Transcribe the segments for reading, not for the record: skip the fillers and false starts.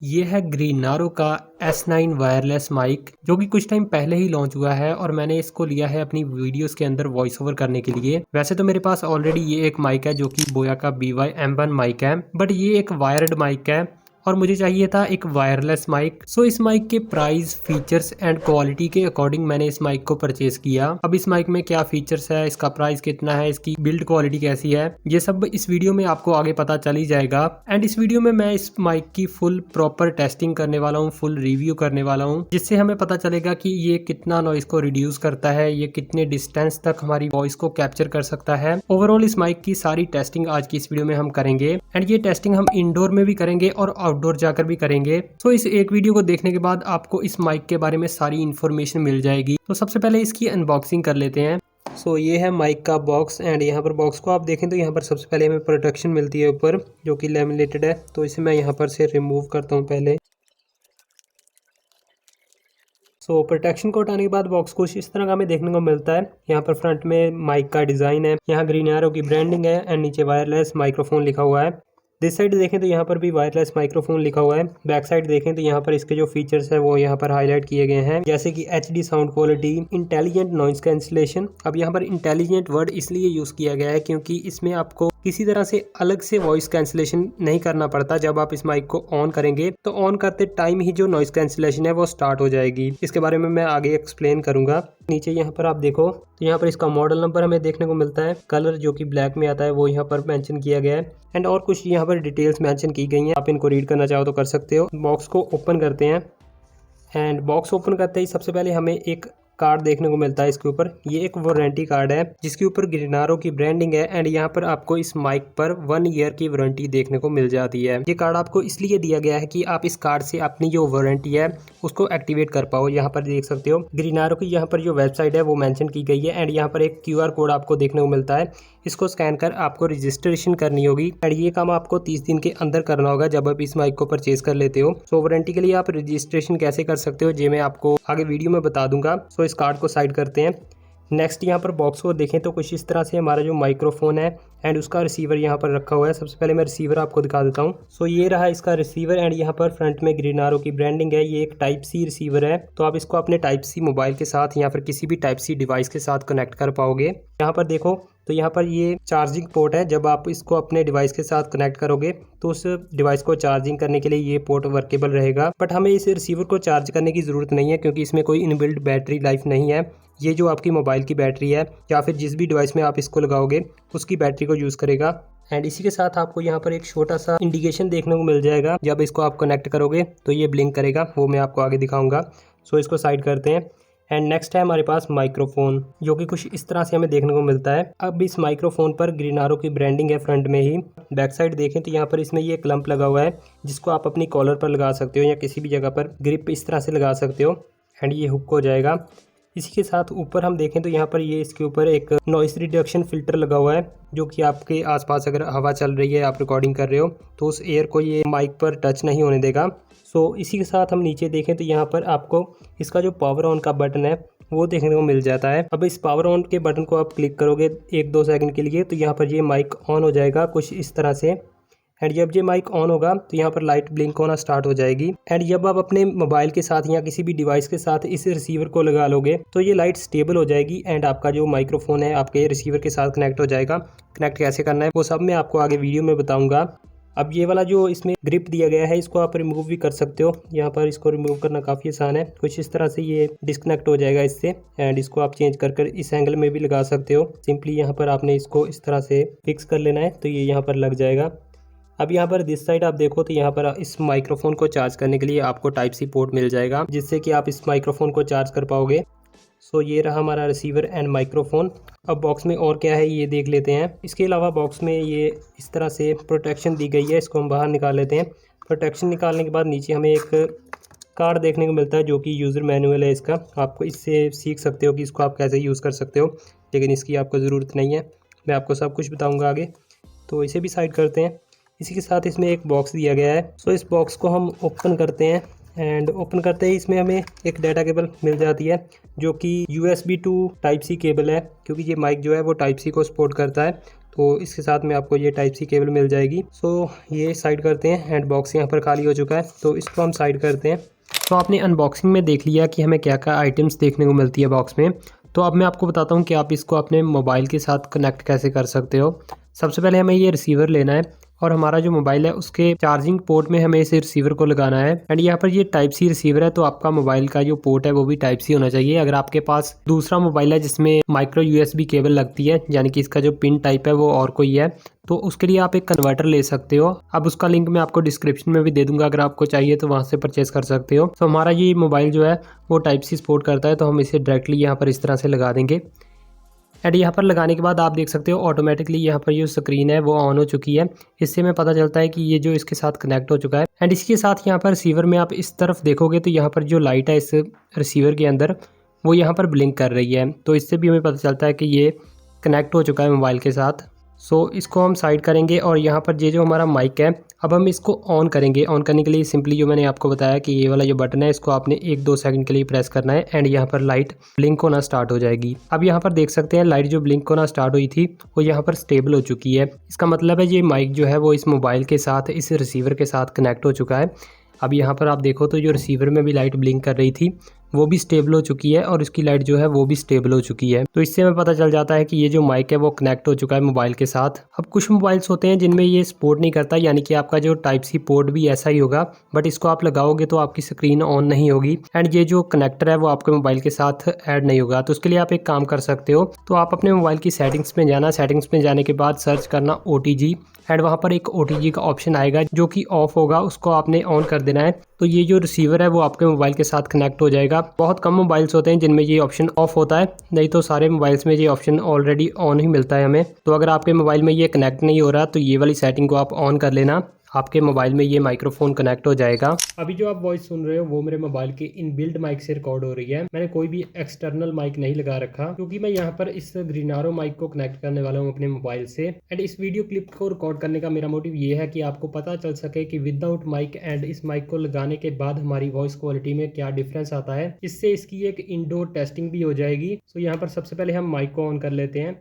ये है ग्रीनारो का S9 वायरलेस माइक जो कि कुछ टाइम पहले ही लॉन्च हुआ है और मैंने इसको लिया है अपनी वीडियोस के अंदर वॉइस ओवर करने के लिए। वैसे तो मेरे पास ऑलरेडी ये एक माइक है जो कि बोया का BY-M1 माइक है, बट ये एक वायर्ड माइक है और मुझे चाहिए था एक वायरलेस माइक। सो इस माइक के प्राइस, फीचर्स एंड क्वालिटी के अकॉर्डिंग मैंने इस माइक को परचेज किया। अब इस माइक में क्या फीचर्स है, इसका प्राइस कितना है, इसकी बिल्ड क्वालिटी कैसी है, ये सब इस वीडियो में आपको आगे पता चल ही जाएगा। एंड इस वीडियो में मैं इस माइक की फुल प्रॉपर टेस्टिंग करने वाला हूँ, फुल रिव्यू करने वाला हूँ, जिससे हमें पता चलेगा कि ये कितना नॉइस को रिड्यूस करता है, ये कितने डिस्टेंस तक हमारी वॉइस को कैप्चर कर सकता है। ओवरऑल इस माइक की सारी टेस्टिंग आज की इस वीडियो में हम करेंगे एंड ये टेस्टिंग हम इंडोर में भी करेंगे और आउटडोर जाकर भी करेंगे। तो इस एक वीडियो को देखने के बाद आपको इस माइक के बारे में सारी इन्फॉर्मेशन मिल जाएगी। तो सबसे पहले इसकी अनबॉक्सिंग कर लेते हैं। सो ये है माइक का बॉक्स एंड यहाँ पर बॉक्स को आप देखें तो यहाँ पर सबसे पहले हमें प्रोटेक्शन मिलती है ऊपर, जो कि लैमिनेटेड है। तो इसे मैं यहाँ पर से रिमूव करता हूँ पहले। सो प्रोटेक्शन को हटाने के बाद बॉक्स कुछ इस तरह का हमें देखने को मिलता है। यहाँ पर फ्रंट में माइक का डिज़ाइन है, यहाँ ग्रीन एरो की ब्रांडिंग है एंड नीचे वायरलेस माइक्रोफोन लिखा हुआ है। दिस साइड देखें तो यहाँ पर भी वायरलेस माइक्रोफोन लिखा हुआ है। बैक साइड देखें तो यहाँ पर इसके जो फीचर्स है वो यहाँ पर हाईलाइट किए गए हैं, जैसे कि HD sound quality, intelligent noise cancellation. अब यहाँ पर इंटेलिजेंट वर्ड इसलिए यूज़ किया गया है क्योंकि इसमें आपको किसी तरह से अलग से वॉइस कैंसिलेशन नहीं करना पड़ता। जब आप इस माइक को ऑन करेंगे तो ऑन करते टाइम ही जो नॉइज कैंसिलेशन है वो स्टार्ट हो जाएगी। इसके बारे में मैं आगे एक्सप्लेन करूंगा। नीचे यहाँ पर आप देखो तो यहाँ पर इसका मॉडल नंबर हमें देखने को मिलता है, कलर जो कि ब्लैक में आता है वो यहाँ पर मेंशन किया गया है एंड और कुछ यहाँ पर डिटेल्स मेंशन की गई हैं। आप इनको रीड करना चाहो तो कर सकते हो। बॉक्स को ओपन करते हैं एंड बॉक्स ओपन करते ही सबसे पहले हमें एक कार्ड देखने को मिलता है। इसके ऊपर ये एक वारंटी कार्ड है जिसके ऊपर ग्रीनारो की ब्रांडिंग है एंड यहाँ पर आपको इस माइक पर 1 ईयर की वारंटी देखने को मिल जाती है। ये कार्ड आपको इसलिए दिया गया है कि आप इस कार्ड से अपनी जो वारंटी है उसको एक्टिवेट कर पाओ। यहाँ पर देख सकते हो ग्रीनारो की यहाँ पर जो वेबसाइट है वो मेंशन की गई है एंड यहाँ पर एक QR कोड आपको देखने को मिलता है। इसको स्कैन कर आपको रजिस्ट्रेशन करनी होगी एंड ये काम आपको 30 दिन के अंदर करना होगा जब आप इस माइक को परचेज कर लेते हो। सो वारंटी के लिए आप रजिस्ट्रेशन कैसे कर सकते हो ये मैं आपको आगे वीडियो में बता दूंगा। सो इस कार्ड को साइड करते हैं। नेक्स्ट यहाँ पर बॉक्स को देखें तो कुछ इस तरह से हमारा जो माइक्रोफोन है एंड उसका रिसीवर यहाँ पर रखा हुआ है। सबसे पहले मैं रिसीवर आपको दिखा देता हूँ। सो ये रहा इसका रिसीवर एंड यहाँ पर फ्रंट में ग्रीनारो की ब्रांडिंग है। ये एक टाइप सी रिसीवर है, तो आप इसको अपने टाइप सी मोबाइल के साथ या फिर किसी भी टाइप सी डिवाइस के साथ कनेक्ट कर पाओगे। यहाँ पर देखो तो यहाँ पर ये चार्जिंग पोर्ट है। जब आप इसको अपने डिवाइस के साथ कनेक्ट करोगे तो उस डिवाइस को चार्जिंग करने के लिए ये पोर्ट वर्केबल रहेगा। बट हमें इस रिसीवर को चार्ज करने की ज़रूरत नहीं है क्योंकि इसमें कोई इनबिल्ट बैटरी लाइफ नहीं है। ये जो आपकी मोबाइल की बैटरी है या फिर जिस भी डिवाइस में आप इसको लगाओगे उसकी बैटरी को यूज़ करेगा। एंड इसी के साथ आपको यहाँ पर एक छोटा सा इंडिकेशन देखने को मिल जाएगा। जब इसको आप कनेक्ट करोगे तो ये ब्लिंक करेगा, वो मैं आपको आगे दिखाऊंगा। सो इसको साइड करते हैं एंड नेक्स्ट है हमारे पास माइक्रोफोन, जो कि कुछ इस तरह से हमें देखने को मिलता है। अब इस माइक्रोफोन पर ग्रीनारो की ब्रांडिंग है फ्रंट में ही। बैक साइड देखें तो यहाँ पर इसमें ये क्लम्प लगा हुआ है जिसको आप अपनी कॉलर पर लगा सकते हो या किसी भी जगह पर ग्रिप इस तरह से लगा सकते हो एंड ये हुक हो जाएगा। इसी के साथ ऊपर हम देखें तो यहाँ पर ये इसके ऊपर एक नॉइस रिडक्शन फिल्टर लगा हुआ है, जो कि आपके आसपास अगर हवा चल रही है, आप रिकॉर्डिंग कर रहे हो तो उस एयर को ये माइक पर टच नहीं होने देगा। सो इसी के साथ हम नीचे देखें तो यहाँ पर आपको इसका जो पावर ऑन का बटन है वो देखने को मिल जाता है। अब इस पावर ऑन के बटन को आप क्लिक करोगे 1-2 सेकंड के लिए तो यहाँ पर ये माइक ऑन हो जाएगा कुछ इस तरह से एंड जब ये माइक ऑन होगा तो यहाँ पर लाइट ब्लिंक होना स्टार्ट हो जाएगी एंड जब आप अपने मोबाइल के साथ या किसी भी डिवाइस के साथ इस रिसीवर को लगा लोगे तो ये लाइट स्टेबल हो जाएगी एंड आपका जो माइक्रोफोन है आपके रिसीवर के साथ कनेक्ट हो जाएगा। कनेक्ट कैसे करना है वो सब मैं आपको आगे वीडियो में बताऊंगा। अब ये वाला जो इसमें ग्रिप दिया गया है इसको आप रिमूव भी कर सकते हो। यहाँ पर इसको रिमूव करना काफ़ी आसान है। कुछ इस तरह से ये डिस्कनेक्ट हो जाएगा इससे एंड इसको आप चेंज कर इस एंगल में भी लगा सकते हो। सिंपली यहाँ पर आपने इसको इस तरह से फिक्स कर लेना है तो ये यहाँ पर लग जाएगा। अब यहाँ पर दिस साइड आप देखो तो यहाँ पर इस माइक्रोफोन को चार्ज करने के लिए आपको टाइप सी पोर्ट मिल जाएगा जिससे कि आप इस माइक्रोफोन को चार्ज कर पाओगे। सो ये रहा हमारा रिसीवर एंड माइक्रोफोन। अब बॉक्स में और क्या है ये देख लेते हैं। इसके अलावा बॉक्स में ये इस तरह से प्रोटेक्शन दी गई है, इसको हम बाहर निकाल लेते हैं। प्रोटेक्शन निकालने के बाद नीचे हमें एक कार्ड देखने को मिलता है जो कि यूज़र मैनुअल है इसका। आपको इससे सीख सकते हो कि इसको आप कैसे यूज़ कर सकते हो, लेकिन इसकी आपको ज़रूरत नहीं है, मैं आपको सब कुछ बताऊँगा आगे। तो इसे भी साइड करते हैं। इसी के साथ इसमें एक बॉक्स दिया गया है। सो इस बॉक्स को हम ओपन करते हैं एंड ओपन करते ही इसमें हमें एक डाटा केबल मिल जाती है जो कि USB to type C cable है, क्योंकि ये माइक जो है वो टाइप सी को सपोर्ट करता है। तो इसके साथ में आपको ये टाइप सी केबल मिल जाएगी। सो ये साइड करते हैं एंड बॉक्स यहाँ पर खाली हो चुका है, तो इसको हम साइड करते हैं। तो आपने अनबॉक्सिंग में देख लिया कि हमें क्या क्या आइटम्स देखने को मिलती है बॉक्स में। तो अब मैं आपको बताता हूँ कि आप इसको अपने मोबाइल के साथ कनेक्ट कैसे कर सकते हो। सबसे पहले हमें ये रिसीवर लेना है और हमारा जो मोबाइल है उसके चार्जिंग पोर्ट में हमें इस रिसीवर को लगाना है। एंड यहाँ पर ये टाइप सी रिसीवर है, तो आपका मोबाइल का जो पोर्ट है वो भी टाइप सी होना चाहिए। अगर आपके पास दूसरा मोबाइल है जिसमें माइक्रो यूएसबी केबल लगती है, यानी कि इसका जो पिन टाइप है वो और कोई है, तो उसके लिए आप एक कन्वर्टर ले सकते हो। अब उसका लिंक मैं आपको डिस्क्रिप्शन में भी दे दूंगा, अगर आपको चाहिए तो वहाँ से परचेस कर सकते हो। तो हमारा ये मोबाइल जो है वो टाइप सी सपोर्ट करता है, तो हम इसे डायरेक्टली यहाँ पर इस तरह से लगा देंगे। एंड यहाँ पर लगाने के बाद आप देख सकते हो ऑटोमेटिकली यहाँ पर जो स्क्रीन है वो ऑन हो चुकी है। इससे हमें पता चलता है कि ये जो इसके साथ कनेक्ट हो चुका है। एंड इसके साथ यहाँ पर रिसीवर में आप इस तरफ देखोगे तो यहाँ पर जो लाइट है इस रिसीवर के अंदर वो यहाँ पर ब्लिंक कर रही है, तो इससे भी हमें पता चलता है कि ये कनेक्ट हो चुका है मोबाइल के साथ। सो इसको हम साइड करेंगे और यहाँ पर ये जो हमारा माइक है अब हम इसको ऑन करेंगे। ऑन करने के लिए सिंपली जो मैंने आपको बताया कि ये वाला जो बटन है इसको आपने 1-2 सेकंड के लिए प्रेस करना है एंड यहाँ पर लाइट ब्लिंक होना स्टार्ट हो जाएगी। अब यहाँ पर देख सकते हैं लाइट जो ब्लिंक होना स्टार्ट हुई थी वो यहाँ पर स्टेबल हो चुकी है। इसका मतलब है ये माइक जो है वो इस मोबाइल के साथ इस रिसीवर के साथ कनेक्ट हो चुका है। अब यहाँ पर आप देखो तो जो रिसीवर में भी लाइट ब्लिंक कर रही थी वो भी स्टेबल हो चुकी है और इसकी लाइट जो है वो भी स्टेबल हो चुकी है। तो इससे हमें पता चल जाता है कि ये जो माइक है वो कनेक्ट हो चुका है मोबाइल के साथ। अब कुछ मोबाइल्स होते हैं जिनमें ये सपोर्ट नहीं करता, यानी कि आपका जो टाइप सी पोर्ट भी ऐसा ही होगा, बट इसको आप लगाओगे तो आपकी स्क्रीन ऑन नहीं होगी एंड ये जो कनेक्टर है वो आपके मोबाइल के साथ ऐड नहीं होगा। तो उसके लिए आप एक काम कर सकते हो, तो आप अपने मोबाइल की सेटिंग्स में जाना, सेटिंग्स में जाने के बाद सर्च करना OTG एंड वहाँ पर एक OTG का ऑप्शन आएगा जो कि ऑफ होगा, उसको आपने ऑन कर देना है। तो ये जो रिसीवर है वो आपके मोबाइल के साथ कनेक्ट हो जाएगा। बहुत कम मोबाइल्स होते हैं जिनमें ये ऑप्शन ऑफ होता है, नहीं तो सारे मोबाइल्स में ये ऑप्शन ऑलरेडी ऑन ही मिलता है हमें। तो अगर आपके मोबाइल में ये कनेक्ट नहीं हो रहा तो ये वाली सेटिंग को आप ऑन कर लेना, आपके मोबाइल में ये माइक्रोफोन कनेक्ट हो जाएगा। अभी जो आप वॉइस सुन रहे हो वो मेरे मोबाइल के इनबिल्ट माइक से रिकॉर्ड हो रही है। मैंने कोई भी एक्सटर्नल माइक नहीं लगा रखा क्योंकि मैं यहाँ पर इस ग्रीनारो माइक को कनेक्ट करने वाला हूँ अपने मोबाइल से। एंड इस वीडियो क्लिप को रिकॉर्ड करने का मेरा मोटिव ये है कि आपको पता चल सके कि विदाउट माइक एंड इस माइक को लगाने के बाद हमारी वॉइस क्वालिटी में क्या डिफरेंस आता है। इससे इसकी एक इंडोर टेस्टिंग भी हो जाएगी। सो यहाँ पर सबसे पहले हम माइक को ऑन कर लेते हैं।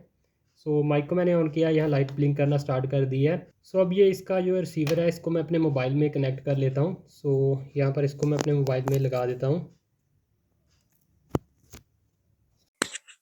सो माइक को मैंने ऑन किया, यहाँ लाइट ब्लिंक करना स्टार्ट कर दी है। सो अब ये इसका जो रिसीवर है इसको मैं अपने मोबाइल में कनेक्ट कर लेता हूँ। सो यहाँ पर इसको मैं अपने मोबाइल में लगा देता हूँ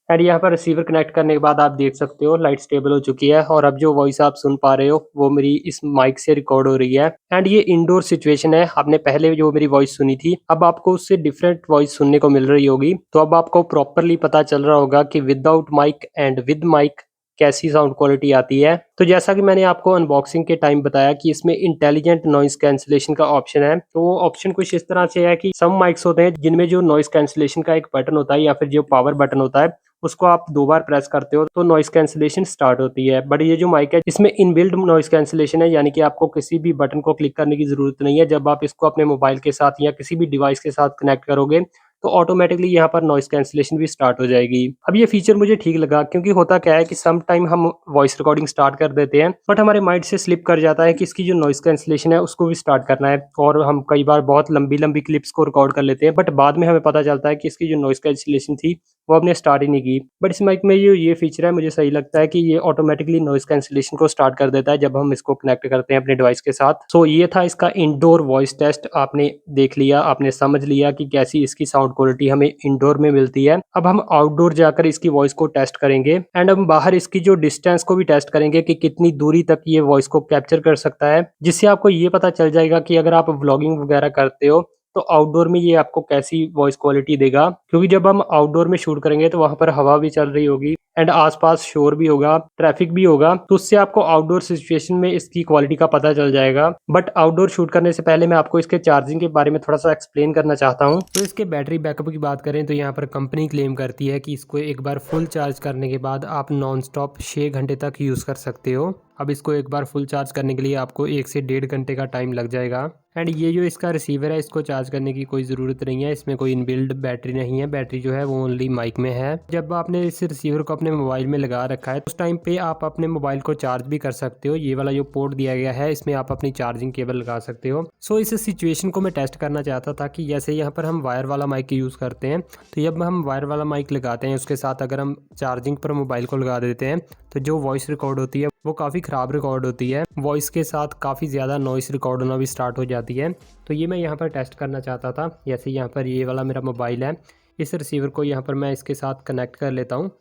एंड यहाँ पर रिसीवर कनेक्ट करने के बाद आप देख सकते हो लाइट स्टेबल हो चुकी है और अब जो वॉइस आप सुन पा रहे हो वो मेरी इस माइक से रिकॉर्ड हो रही है। एंड ये इंडोर सिचुएशन है, आपने पहले जो मेरी वॉइस सुनी थी अब आपको उससे डिफरेंट वॉइस सुनने को मिल रही होगी। तो अब आपको प्रॉपरली पता चल रहा होगा कि without mic and with mic कैसी साउंड क्वालिटी आती है। तो जैसा कि मैंने आपको अनबॉक्सिंग के टाइम बताया कि इसमें इंटेलिजेंट नॉइस कैंसिलेशन का ऑप्शन है। तो वो ऑप्शन कुछ इस तरह से है कि सम माइक्स होते हैं जिनमें जो नॉइस कैंसिलेशन का एक बटन होता है या फिर जो पावर बटन होता है उसको आप 2 बार प्रेस करते हो तो नॉइस कैंसिलेशन स्टार्ट होती है। बट ये जो माइक है इसमें इनबिल्ट नॉइस कैंसिलेशन है, यानी कि आपको किसी भी बटन को क्लिक करने की जरूरत नहीं है। जब आप इसको अपने मोबाइल के साथ या किसी भी डिवाइस के साथ कनेक्ट करोगे तो ऑटोमेटिकली यहाँ पर नॉइस कैंसिलेशन भी स्टार्ट हो जाएगी। अब ये फीचर मुझे ठीक लगा क्योंकि होता क्या है कि सम टाइम हम वॉइस रिकॉर्डिंग स्टार्ट कर देते हैं बट हमारे माइंड से स्लिप कर जाता है कि इसकी जो नॉइस कैंसिलेशन है उसको भी स्टार्ट करना है और हम कई बार बहुत लंबी लंबी क्लिप्स को रिकॉर्ड कर लेते हैं बट बाद में हमें पता चलता है कि इसकी जो नॉइस कैंसिलेशन थी वो हमने स्टार्ट ही नहीं की। बट इस माइक में ये फीचर है, मुझे सही लगता है कि ये ऑटोमेटिकली नॉइस कैंसिलेशन को स्टार्ट कर देता है जब हम इसको कनेक्ट करते हैं अपने डिवाइस के साथ। सो ये था इसका इंडोर वॉइस टेस्ट, आपने देख लिया, आपने समझ लिया कि कैसी इसकी साउंड क्वालिटी हमें इंडोर में मिलती है। अब हम आउटडोर जाकर इसकी वॉइस को टेस्ट करेंगे एंड हम बाहर इसकी जो डिस्टेंस को भी टेस्ट करेंगे कि कितनी दूरी तक ये वॉइस को कैप्चर कर सकता है, जिससे आपको ये पता चल जाएगा कि अगर आप व्लॉगिंग वगैरह करते हो तो आउटडोर में ये आपको कैसी वॉइस क्वालिटी देगा। क्योंकि जब हम आउटडोर में शूट करेंगे तो वहां पर हवा भी चल रही होगी एंड आसपास शोर भी होगा, ट्रैफिक भी होगा, तो उससे आपको आउटडोर सिचुएशन में इसकी क्वालिटी का पता चल जाएगा। बट आउटडोर शूट करने से पहले मैं आपको इसके चार्जिंग के बारे में थोड़ा सा एक्सप्लेन करना चाहता हूँ। तो इसके बैटरी बैकअप की बात करें तो यहाँ पर कंपनी क्लेम करती है कि इसको एक बार फुल चार्ज करने के बाद आप नॉन स्टॉप 6 घंटे तक यूज़ कर सकते हो। अब इसको एक बार फुल चार्ज करने के लिए आपको 1 से 1.5 घंटे का टाइम लग जाएगा। एंड ये जो इसका रिसीवर है इसको चार्ज करने की कोई ज़रूरत नहीं है, इसमें कोई इनबिल्ड बैटरी नहीं है, बैटरी जो है वो ओनली माइक में है। जब आपने इस रिसीवर को अपने मोबाइल में लगा रखा है उस टाइम पे आप अपने मोबाइल को चार्ज भी कर सकते हो। ये वाला जो पोर्ट दिया गया है इसमें आप अपनी चार्जिंग केबल लगा सकते हो। सो इस सिचुएशन को मैं टेस्ट करना चाहता था कि जैसे यहाँ पर हम वायर वाला माइक यूज़ करते हैं तो जब हम वायर वाला माइक लगाते हैं उसके साथ अगर हम चार्जिंग पर मोबाइल को लगा देते हैं तो जो वॉइस रिकॉर्ड होती है वो काफ़ी ख़राब रिकॉर्ड होती है। वॉइस के साथ काफ़ी ज़्यादा नॉइस रिकॉर्ड होना भी स्टार्ट हो जाती है। तो ये मैं यहाँ पर टेस्ट करना चाहता था। जैसे यहाँ पर ये वाला मेरा मोबाइल है, इस रिसीवर को यहाँ पर मैं इसके साथ कनेक्ट कर लेता हूँ।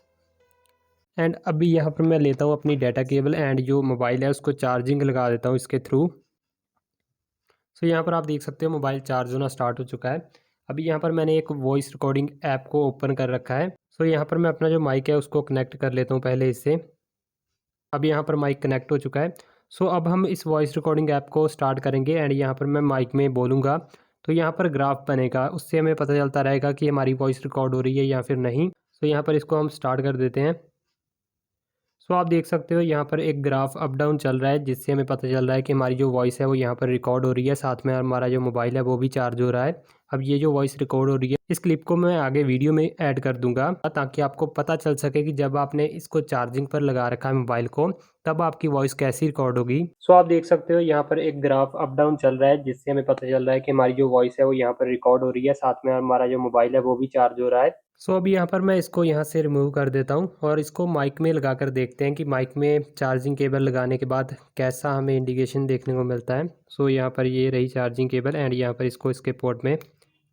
एंड अभी यहाँ पर मैं लेता हूँ अपनी डाटा केबल एंड जो मोबाइल है उसको चार्जिंग लगा देता हूँ इसके थ्रू। सो यहाँ पर आप देख सकते हो मोबाइल चार्ज होना स्टार्ट हो चुका है। अभी यहाँ पर मैंने एक वॉइस रिकॉर्डिंग ऐप को ओपन कर रखा है। सो यहाँ पर मैं अपना जो माइक है उसको कनेक्ट कर लेता हूँ पहले इससे। अब यहाँ पर माइक कनेक्ट हो चुका है। सो अब हम इस वॉइस रिकॉर्डिंग ऐप को स्टार्ट करेंगे एंड यहाँ पर मैं माइक में बोलूँगा तो यहाँ पर ग्राफ बनेगा, उससे हमें पता चलता रहेगा कि हमारी वॉइस रिकॉर्ड हो रही है या फिर नहीं। सो यहाँ पर इसको हम स्टार्ट कर देते हैं। सो आप देख सकते हो यहाँ पर एक ग्राफ अप डाउन चल रहा है, जिससे हमें पता चल रहा है कि हमारी जो वॉइस है वो यहाँ पर रिकॉर्ड हो रही है, साथ में हमारा जो मोबाइल है वो भी चार्ज हो रहा है। अब ये जो वॉइस रिकॉर्ड हो रही है इस क्लिप को मैं आगे वीडियो में ऐड कर दूंगा, ताकि आपको पता चल सके कि जब आपने इसको चार्जिंग पर लगा रखा है मोबाइल को तब आपकी वॉइस कैसी रिकॉर्ड होगी। सो आप देख सकते हो यहाँ पर एक ग्राफ अप डाउन चल रहा है, जिससे हमें पता चल रहा है कि हमारी जो वॉइस है वो यहाँ पर रिकॉर्ड हो रही है, साथ में हमारा जो मोबाइल है वो भी चार्ज हो रहा है। सो अभी यहाँ पर मैं इसको यहाँ से रिमूव कर देता हूँ और इसको माइक में लगा कर देखते हैं कि माइक में चार्जिंग केबल लगाने के बाद कैसा हमें इंडिकेशन देखने को मिलता है। सो यहाँ पर ये रही चार्जिंग केबल एंड यहाँ पर इसको इसके पोर्ट में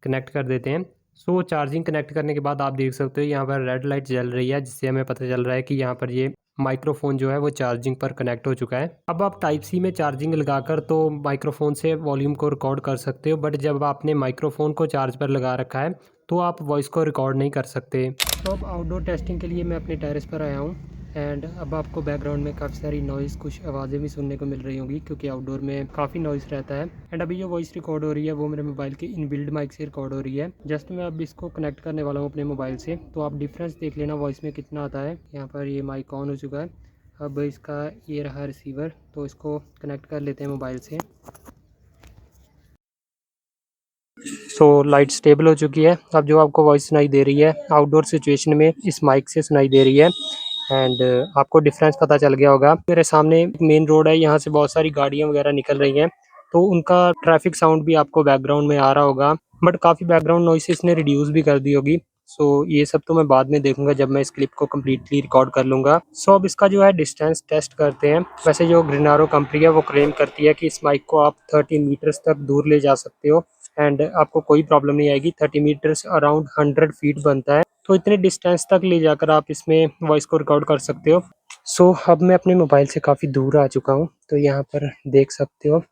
कनेक्ट कर देते हैं। सो चार्जिंग कनेक्ट करने के बाद आप देख सकते हो यहाँ पर रेड लाइट जल रही है, जिससे हमें पता चल रहा है कि यहाँ पर ये माइक्रोफोन जो है वो चार्जिंग पर कनेक्ट हो चुका है। अब आप टाइप सी में चार्जिंग लगाकर तो माइक्रोफोन से वॉल्यूम को रिकॉर्ड कर सकते हो, बट जब आपने माइक्रोफोन को चार्ज पर लगा रखा है तो आप वॉइस को रिकॉर्ड नहीं कर सकते। तो अब आउटडोर टेस्टिंग के लिए मैं अपने टेरेस पर आया हूँ एंड अब आपको बैकग्राउंड में काफ़ी सारी नॉइज़, कुछ आवाज़ें भी सुनने को मिल रही होंगी क्योंकि आउटडोर में काफ़ी नॉइज़ रहता है। एंड अभी जो वॉइस रिकॉर्ड हो रही है वो मेरे मोबाइल के इनबिल्ड माइक से रिकॉर्ड हो रही है। जस्ट मैं अब इसको कनेक्ट करने वाला हूँ अपने मोबाइल से, तो आप डिफरेंस देख लेना वॉइस में कितना आता है। यहाँ पर ये माइक ऑन हो चुका है। अब इसका ये रहा रिसीवर, तो इसको कनेक्ट कर लेते हैं मोबाइल से। सो लाइट स्टेबल हो चुकी है। अब जो आपको वॉइस सुनाई दे रही है आउटडोर सिचुएशन में इस माइक से सुनाई दे रही है एंड आपको डिफरेंस पता चल गया होगा। मेरे सामने मेन रोड है, यहाँ से बहुत सारी गाड़ियाँ वगैरह निकल रही हैं, तो उनका ट्रैफिक साउंड भी आपको बैकग्राउंड में आ रहा होगा, बट काफ़ी बैकग्राउंड नॉइस इसने रिड्यूस भी कर दी होगी। सो ये सब तो मैं बाद में देखूंगा जब मैं इस क्लिप को कम्प्लीटली रिकॉर्ड कर लूँगा। सो अब इसका जो है डिस्टेंस टेस्ट करते हैं। वैसे जो ग्रीनारो कंपनी है वो क्लेम करती है कि इस माइक को आप 30 मीटर्स तक दूर ले जा सकते हो एंड आपको कोई प्रॉब्लम नहीं आएगी। 30 मीटर्स अराउंड 100 फीट बनता है, तो इतने डिस्टेंस तक ले जाकर आप इसमें वॉइस को रिकॉर्ड कर सकते हो। सो अब मैं अपने मोबाइल से काफ़ी दूर आ चुका हूँ, तो यहाँ पर देख सकते हो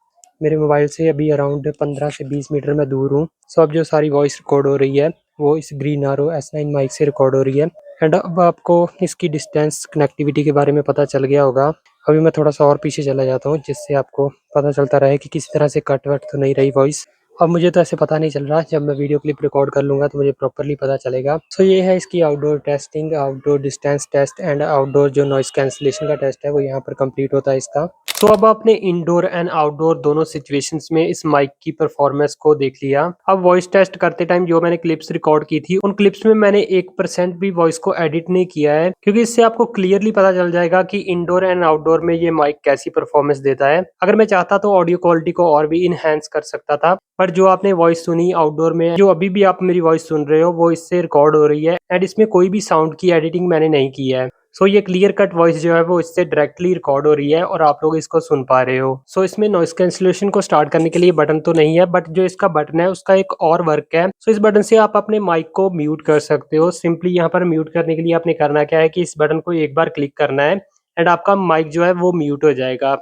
मेरे मोबाइल से अभी अराउंड 15 से 20 मीटर मैं दूर हूँ। सो अब जो सारी वॉइस रिकॉर्ड हो रही है वो इस ग्रीनारो S9 माइक से रिकॉर्ड हो रही है एंड अब आपको इसकी डिस्टेंस कनेक्टिविटी के बारे में पता चल गया होगा। अभी मैं थोड़ा सा और पीछे चला जाता हूँ, जिससे आपको पता चलता रहे कि किसी तरह से कट वट तो नहीं रही वॉइस। अब मुझे तो ऐसे पता नहीं चल रहा, जब मैं वीडियो क्लिप रिकॉर्ड कर लूँगा तो मुझे प्रॉपर्ली पता चलेगा। सो ये है इसकी outdoor testing, outdoor distance test and outdoor जो नॉइस कैंसिलेशन का टेस्ट है वो यहाँ पर कंप्लीट होता है इसका। तो अब आपने इंडोर एंड आउटडोर दोनों सिचुएशंस में इस माइक की परफॉर्मेंस को देख लिया। अब वॉइस टेस्ट करते टाइम जो मैंने क्लिप्स रिकॉर्ड की थी उन क्लिप्स में मैंने 1% भी वॉइस को एडिट नहीं किया है, क्योंकि इससे आपको क्लियरली पता चल जाएगा कि इंडोर एंड आउटडोर में ये माइक कैसी परफॉर्मेंस देता है। अगर मैं चाहता तो ऑडियो क्वालिटी को और भी इनहेंस कर सकता था, पर जो आपने वॉइस सुनी आउटडोर में, जो अभी भी आप मेरी वॉइस सुन रहे हो, वो इससे रिकॉर्ड हो रही है एंड इसमें कोई भी साउंड की एडिटिंग मैंने नहीं की है। सो ये क्लियर कट वॉइस जो है वो इससे डायरेक्टली रिकॉर्ड हो रही है और आप लोग इसको सुन पा रहे हो। सो इसमें नॉइस कैंसिलेशन को स्टार्ट करने के लिए बटन तो नहीं है, बट जो इसका बटन है उसका एक और वर्क है। सो इस बटन से आप अपने माइक को म्यूट कर सकते हो। सिंपली यहाँ पर म्यूट करने के लिए आपने करना क्या है कि इस बटन को एक बार क्लिक करना है एंड आपका माइक जो है वो म्यूट हो जाएगा।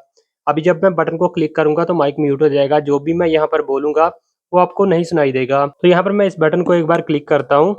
अभी जब मैं बटन को क्लिक करूंगा तो माइक म्यूट हो जाएगा, जो भी मैं यहाँ पर बोलूंगा वो आपको नहीं सुनाई देगा। तो यहाँ पर मैं इस बटन को एक बार क्लिक करता हूँ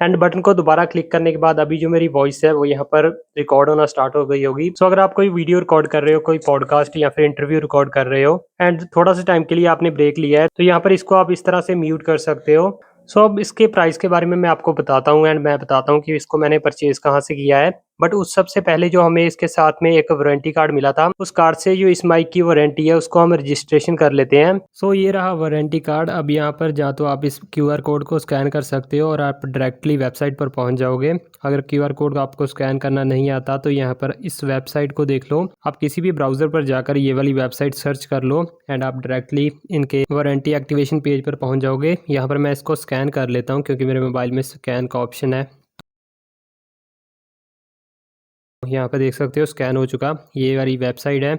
एंड बटन को दोबारा क्लिक करने के बाद अभी जो मेरी वॉइस है वो यहाँ पर रिकॉर्ड होना स्टार्ट हो गई होगी। सो अगर आप कोई वीडियो रिकॉर्ड कर रहे हो, कोई पॉडकास्ट या फिर इंटरव्यू रिकॉर्ड कर रहे हो एंड थोड़ा सा टाइम के लिए आपने ब्रेक लिया है, तो यहाँ पर इसको आप इस तरह से म्यूट कर सकते हो। सो अब इसके प्राइस के बारे में मैं आपको बताता हूँ एंड मैं बताता हूँ कि इसको मैंने परचेज कहाँ से किया है। बट उस सबसे पहले जो हमें इसके साथ में एक वारंटी कार्ड मिला था, उस कार्ड से जो इस माइक की वारंटी है उसको हम रजिस्ट्रेशन कर लेते हैं। सो ये रहा वारंटी कार्ड। अब यहाँ पर जा तो आप इस QR कोड को स्कैन कर सकते हो और आप डायरेक्टली वेबसाइट पर पहुँच जाओगे। अगर QR कोड आपको स्कैन करना नहीं आता तो यहाँ पर इस वेबसाइट को देख लो। आप किसी भी ब्राउज़र पर जाकर ये वाली वेबसाइट सर्च कर लो एंड आप डायरेक्टली इनके वारंटी एक्टिवेशन पेज पर पहुँच जाओगे। यहाँ पर मैं इसको स्कैन कर लेता हूँ क्योंकि मेरे मोबाइल में स्कैन का ऑप्शन है। यहाँ पर देख सकते हो स्कैन हो चुका। ये वाली वेबसाइट है,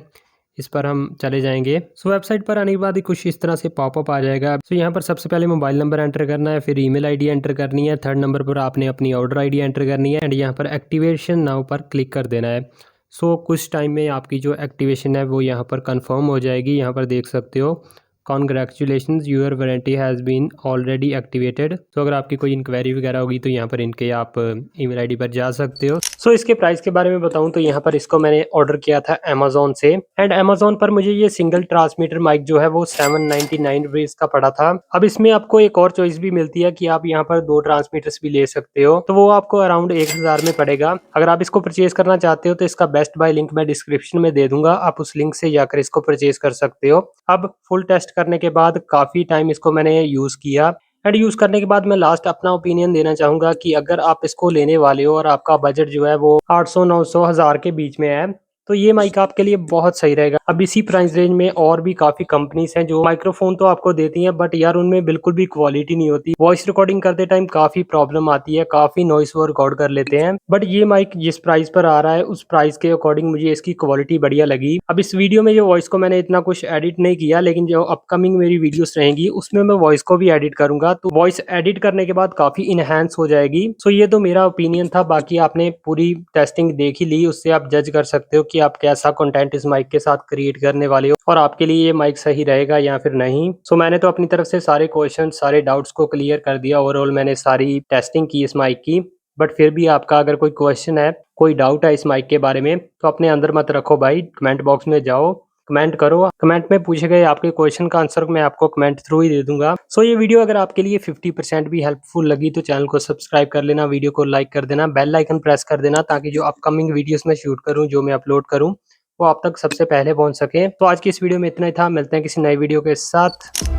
इस पर हम चले जाएंगे। सो वेबसाइट पर आने के बाद ही कुछ इस तरह से पॉपअप आ जाएगा। सो यहाँ पर सबसे पहले मोबाइल नंबर एंटर करना है, फिर ईमेल आईडी एंटर करनी है, थर्ड नंबर पर आपने अपनी ऑर्डर आईडी एंटर करनी है एंड यहाँ पर एक्टिवेशन नाउ पर क्लिक कर देना है। सो कुछ टाइम में आपकी जो एक्टिवेशन है वो यहाँ पर कंफर्म हो जाएगी। यहाँ पर देख सकते हो congratulations your warranty has been already activated. तो अगर आपकी कोई इंक्वायरी वगैरह होगी तो यहाँ पर इनके आप ईमेल आईडी पर जा सकते हो। सो इसके प्राइस के बारे में बताऊं तो यहाँ पर इसको मैंने ऑर्डर किया था अमेजोन से एंड अमेजोन पर मुझे ये सिंगल ट्रांसमीटर माइक जो है वो 799 रुपीज का पड़ा था। अब इसमें आपको एक और चॉइस भी मिलती है कि आप यहाँ पर 2 ट्रांसमीटर्स भी ले सकते हो, तो वो आपको अराउंड 1000 में पड़ेगा। अगर आप इसको परचेज करना चाहते हो तो इसका बेस्ट बाय लिंक मैं डिस्क्रिप्शन में दे दूंगा, आप उस लिंक से जाकर इसको परचेज कर सकते हो। अब फुल टेस्ट करने के बाद काफी टाइम इसको मैंने यूज किया एंड यूज करने के बाद मैं लास्ट अपना ओपिनियन देना चाहूंगा कि अगर आप इसको लेने वाले हो और आपका बजट जो है वो 800 900 1000 के बीच में है तो ये माइक आपके लिए बहुत सही रहेगा। अब इसी प्राइस रेंज में और भी काफी कंपनीज हैं जो माइक्रोफोन तो आपको देती हैं बट यार उनमें बिल्कुल भी क्वालिटी नहीं होती। वॉइस रिकॉर्डिंग करते टाइम काफी प्रॉब्लम आती है, काफी नॉइस वो रिकॉर्ड कर लेते हैं। बट ये माइक जिस प्राइस पर आ रहा है उस प्राइस के अकॉर्डिंग मुझे इसकी क्वालिटी बढ़िया लगी। अब इस वीडियो में जो वॉइस को मैंने इतना कुछ एडिट नहीं किया, लेकिन जो अपकमिंग मेरी वीडियोस रहेंगी उसमें मैं वॉइस को भी एडिट करूंगा, तो वॉइस एडिट करने के बाद काफी इनहेंस हो जाएगी। सो ये तो मेरा ओपिनियन था, बाकी आपने पूरी टेस्टिंग देख ही ली, उससे आप जज कर सकते हो कि आप कैसा कंटेंट इस माइक के साथ क्रिएट करने वाले हो और आपके लिए ये माइक सही रहेगा या फिर नहीं। सो मैंने तो अपनी तरफ से सारे क्वेश्चन सारे डाउट्स को क्लियर कर दिया। ओवरऑल मैंने सारी टेस्टिंग की इस माइक की, बट फिर भी आपका अगर कोई क्वेश्चन है, कोई डाउट है इस माइक के बारे में तो अपने अंदर मत रखो भाई, कमेंट बॉक्स में जाओ, कमेंट करो। कमेंट में पूछे गए आपके क्वेश्चन का आंसर मैं आपको कमेंट थ्रू ही दे दूंगा। सो ये वीडियो अगर आपके लिए 50% भी हेल्पफुल लगी तो चैनल को सब्सक्राइब कर लेना, वीडियो को लाइक कर देना, बेल आइकन प्रेस कर देना ताकि जो अपकमिंग वीडियोस में शूट करूं, जो मैं अपलोड करूं, वो आप तक सबसे पहले पहुंच सके। तो आज की इस वीडियो में इतना ही था, मिलते हैं किसी नई वीडियो के साथ।